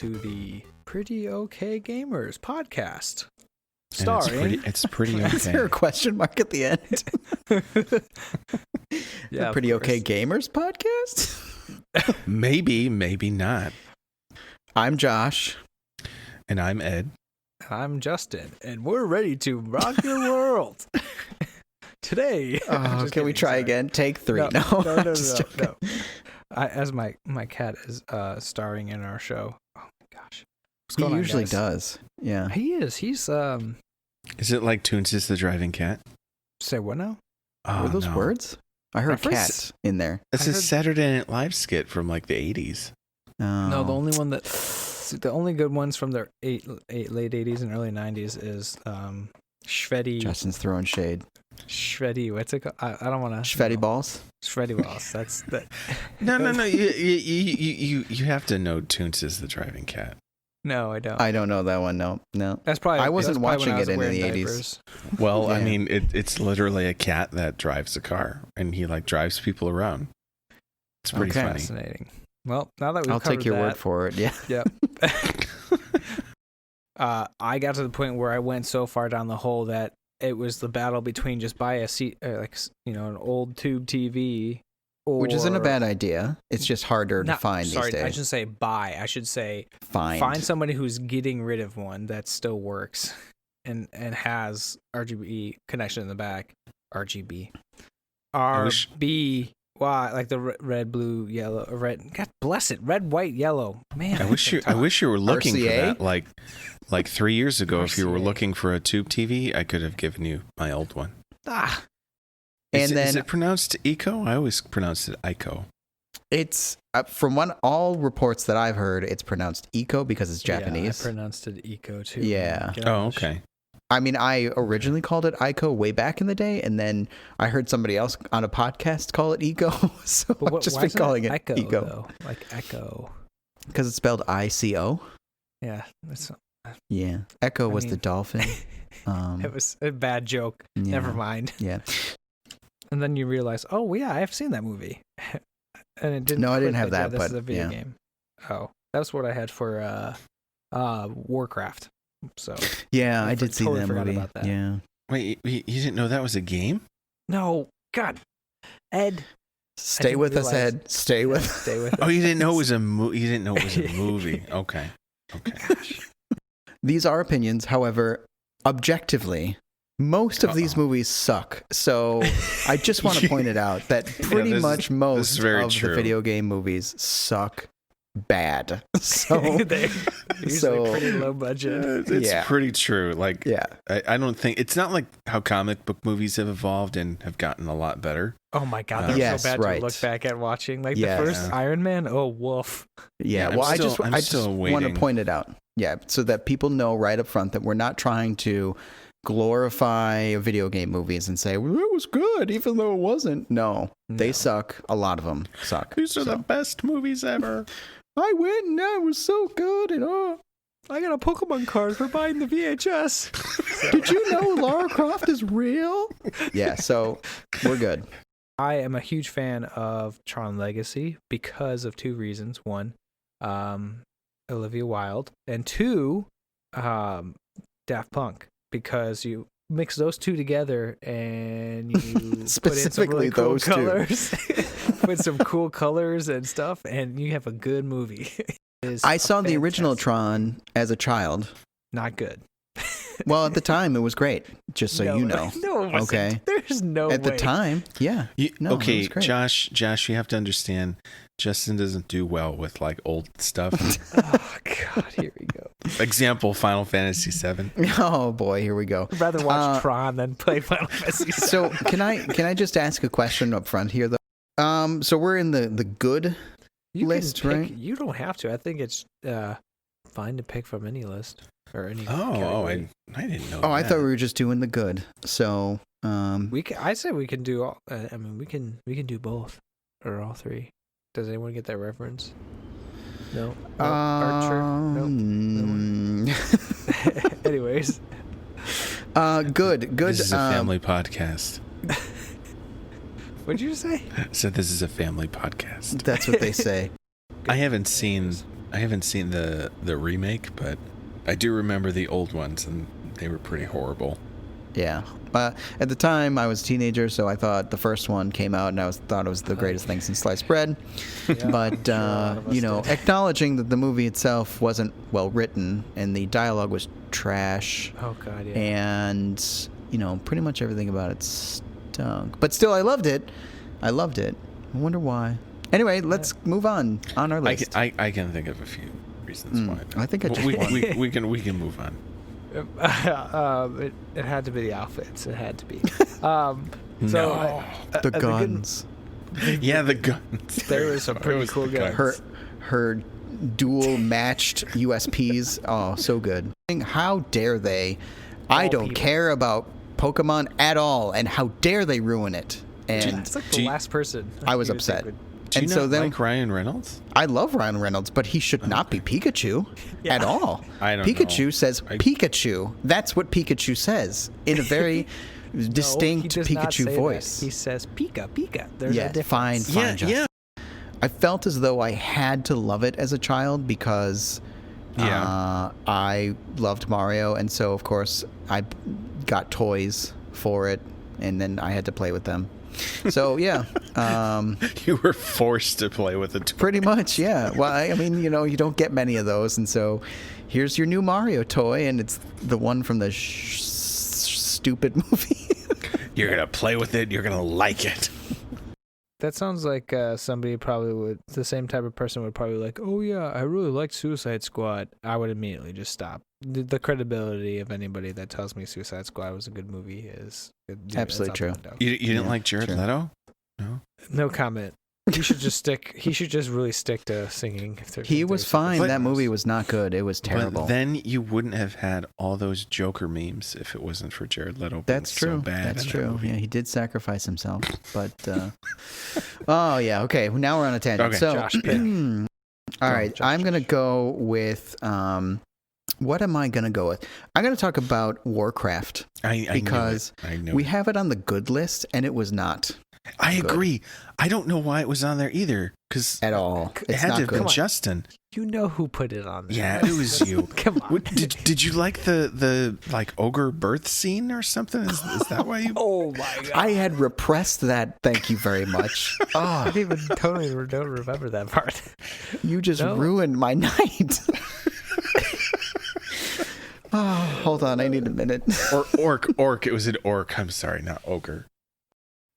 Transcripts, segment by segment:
to the Pretty Okay Gamers podcast. Starring. It's pretty okay. Is there a question mark at the end? Yeah, the Pretty Okay Gamers podcast? Maybe not. I'm Josh. And I'm Ed. I'm Justin, and we're ready to rock your world. Today. Can we try again? Take 3. No. As my cat is starring in our show. Oh my gosh. He usually does. Yeah. He is. He's Is it like Toonsis the Driving Cat? Say what now? Were those words? I heard cat in there. It's a Saturday Night Live skit from like the 80s. Oh. No, the only good ones from the late 80s and early 90s is Shreddy. Justin's throwing shade. Shreddy, what's it called? I don't want to. Shreddy balls? Shreddy balls. That's that. No. You have to know Toonsis the Driving Cat. No, I don't. I don't know that one. No. That's probably. I wasn't watching it in the diapers. 80s. Well, Yeah. I mean, it's literally a cat that drives a car, and he like drives people around. It's pretty funny. Fascinating. Well, now that we've I'll take your word for it. Yeah. Yep. I got to the point where I went so far down the hole that it was the battle between just buy a seat, an old tube TV, which isn't a bad idea. It's just harder to find these days. I shouldn't say buy. I should say find somebody who's getting rid of one that still works and has RGB connection in the back. RGB. RB. Wow, like the red, blue, yellow, red. God bless it, red, white, yellow. Man, I wish you were looking RCA? for that. Like 3 years ago, if you were looking for a tube TV, I could have given you my old one. Is it pronounced Eco? I always pronounced it Ico. It's from all reports that I've heard, it's pronounced Eco because it's Japanese. Yeah, I pronounced it Eco too. Yeah. Oh, okay. I mean, I originally called it Ico way back in the day, and then I heard somebody else on a podcast call it Eco, so I've just been calling it Eco. Though? Like Echo. Because it's spelled I-C-O. Yeah. Yeah. Echo was the dolphin. It was a bad joke. Yeah. Never mind. Yeah. And then you realize, oh, yeah, I have seen that movie. And it didn't. No, I didn't have that, this but is a video game. Oh, that's what I had for Warcraft. So yeah, I did totally see that movie. About that. Yeah. Wait, you didn't know that was a game? No, God, Ed. Stay with us, Ed. Stay with us. Oh, you didn't know it was a movie. You didn't know it was a movie. Okay. Gosh. These are opinions, however, objectively, most of these movies suck. So I just want to point it out that pretty much most of the video game movies suck bad. So they're usually pretty low budget. It's pretty true. Like, yeah, I don't think it's not like how comic book movies have evolved and have gotten a lot better. Oh my God, they're so bad to look back at watching. Like the first Iron Man. Oh, woof. Yeah. Well, I just want to point it out. Yeah, so that people know right up front that we're not trying to glorify video game movies and say, well, it was good, even though it wasn't. No, they suck. A lot of them suck. These are the best movies ever. I went and that was so good. And I got a Pokemon card for buying the VHS. Did you know Lara Croft is real? Yeah, so we're good. I am a huge fan of Tron Legacy because of 2 reasons. 1, Olivia Wilde, and 2, Daft Punk, because you mix those 2 together and you specifically put in some really cool those colors, put some cool colors and stuff, and you have a good movie. I saw the original Tron as a child. Not good. Well, at the time, it was great, just so you know. No, it wasn't. Okay. There's no way. At the time, yeah. Okay, Josh, you have to understand, Justin doesn't do well with like old stuff. Oh, God, here we go. Example, Final Fantasy VII. Oh, boy, here we go. I'd rather watch Tron than play Final Fantasy VII. So can I just ask a question up front here, though? So we're in the good list, right? You don't have to. I think it's fine to pick from any list. Or any I didn't know. I thought we were just doing the good. So I say we can do all. I mean, we can do both or all 3. Does anyone get that reference? No. Archer. No. Anyways. Good. This is a family podcast. What'd you say? I said this is a family podcast. That's what they say. I haven't seen haven't seen the remake, but I do remember the old ones, and they were pretty horrible. Yeah. At the time, I was a teenager, so I thought the first one came out, and I thought it was the greatest thing since sliced bread. Yeah, but, acknowledging that the movie itself wasn't well written, and the dialogue was trash. Oh, God, yeah. And, pretty much everything about it stunk. But still, I loved it. I wonder why. Anyway, let's move on our list. I can think of a few reasons why. I think we can move on. It had to be the outfits. It had to be. The guns. The guns. There was some pretty cool guns. Her dual matched USPs. Oh, so good. How dare they? I don't care about Pokemon at all, and how dare they ruin it? And it's like the last person. I was upset. Do you not like Ryan Reynolds? I love Ryan Reynolds, but he should not be Pikachu at all. I don't Pikachu know. says Pikachu. That's what Pikachu says in a very distinct Pikachu voice. He says Pika, Pika. There's a difference. Fine, Justin. Yeah. I felt as though I had to love it as a child because I loved Mario, and so, of course, I got toys for it, and then I had to play with them. So, yeah. You were forced to play with it. Pretty much, yeah. Well, I mean, you don't get many of those, and so here's your new Mario toy, and it's the one from the stupid movie. You're going to play with it. You're going to like it. That sounds like somebody probably would, the same type of person would probably like, oh, yeah, I really liked Suicide Squad. I would immediately just stop. The credibility of anybody that tells me Suicide Squad was a good movie is absolutely true. You didn't like Jared Leto? No comment. He should just really stick to singing. He was fine. That movie was not good. It was terrible. But then you wouldn't have had all those Joker memes if it wasn't for Jared Leto. That's true. So bad. That's true. Yeah, he did sacrifice himself. But oh yeah. Okay. Now we're on a tangent. Okay. So Josh, all right. I'm gonna go with what am I going to go with? I'm going to talk about Warcraft because we have it on the good list, and it was not. I agree. I don't know why it was on there either. At all. It had to have been Justin. You know who put it on there. Yeah, it was you. Come on. Did you like the ogre birth scene or something? Is that why you... Oh, my God. I had repressed that. Thank you very much. I totally don't remember that part. You just ruined my night. Oh, hold on. I need a minute. Or orc. It was an orc. I'm sorry, not ogre.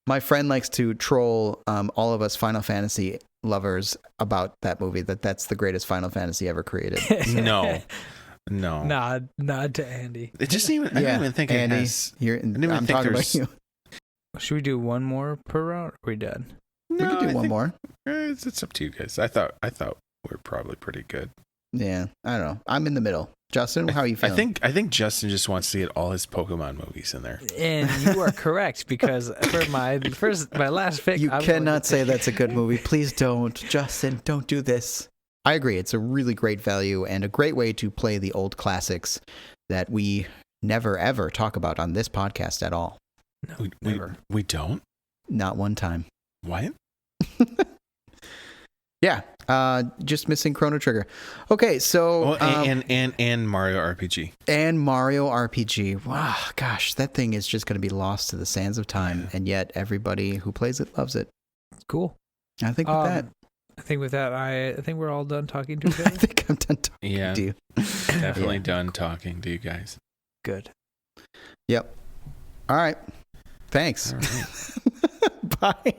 My friend likes to troll all of us Final Fantasy lovers about that movie, that's the greatest Final Fantasy ever created. No. Nod to Andy. It just even, I don't even think Andy, it has... I'm talking about you. Should we do one more per round? Or are we done? No, we can do one more. It's up to you guys. I thought we're probably pretty good. Yeah, I don't know. I'm in the middle. Justin, how are you feeling? I think Justin just wants to get all his Pokemon movies in there. And you are correct, because for my last pick, you cannot say that's a good movie. Please don't, Justin. Don't do this. I agree. It's a really great value and a great way to play the old classics that we never ever talk about on this podcast at all. No, never. We don't. Not one time. What? Yeah. Just missing Chrono Trigger. Okay, so and Mario RPG. And Mario RPG. Wow, gosh, that thing is just going to be lost to the sands of time, and yet everybody who plays it loves it. Cool. I think with that, I think we're all done talking to each other. I think I'm done talking to you. Definitely done talking to you guys. Good. Yep. All right. Thanks. All right. Bye.